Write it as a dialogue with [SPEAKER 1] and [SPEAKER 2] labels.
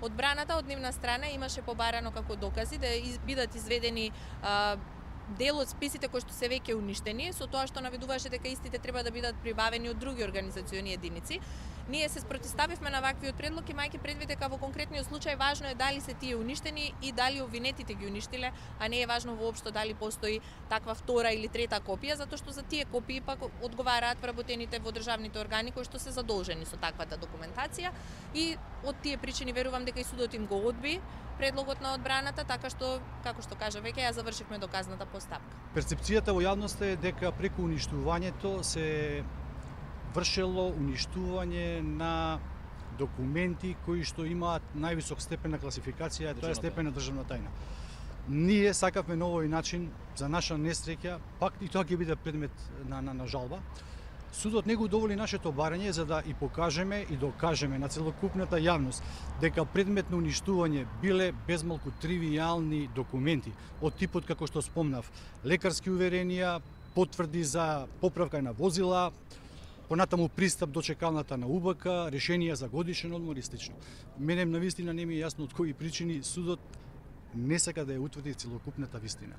[SPEAKER 1] Одбраната од нивна страна имаше побарано како докази да бидат изведени дел од списите кои што се веќе уништени, со тоа што наведуваше дека истите треба да бидат прибавени од други организациони единици. Ние се спротивставивме на ваквиот предлог, имајќи предвид дека во конкретниот случај важно е дали се тие уништени и дали обвинетите ги уништиле, а не е важно воопшто дали постои таква втора или трета копија, затоа што за тие копии пак одговараат вработените во државните органи кои што се задолжени со таквата документација, и од тие причини верувам дека и судот им го одби предлогот на одбраната, така што, како што кажа веќе, ја завршивме доказната постапка.
[SPEAKER 2] Перцепцијата во јавноста е дека преку уништувањето се вршело уништување на документи кои што имаат највисок степен на класификација, тоа е степен на државна тајна. Ние сакавме на овој начин, за наша несреќа, пак и тоа ќе биде предмет на жалба. Судот не го доволи нашето барање за да и покажеме и докажеме на целокупната јавност дека предмет на уништување биле безмалку тривијални документи од типот како што спомнав, лекарски уверенија, потврди за поправка на возила, понатаму пристап до чекалната на УБК, решенија за годишен одмор и слично. Мене навистина не ми е јасно од кои причини судот не сака да ја утврди целокупната вистина.